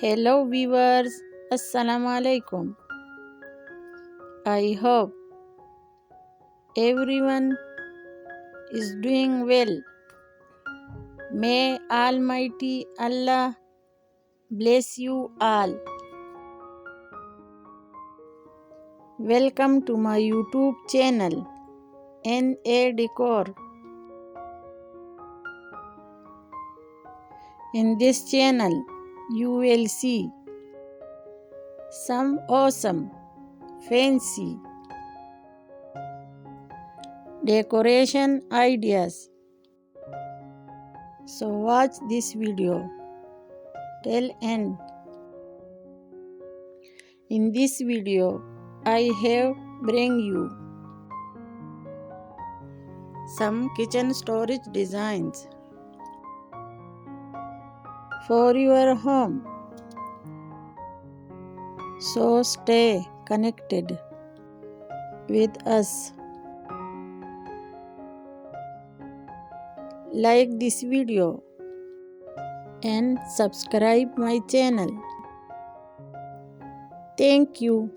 Hello viewers, Assalamu alaikum. I hope everyone is doing well. May Almighty Allah bless you all. Welcome to my YouTube channel, Decor. In this channel, you will see some awesome, fancy decoration ideas. So watch this video till end. In this video, I have bring you some kitchen storage designs for your home. So stay connected with us. Like this video and subscribe my channel. Thank you.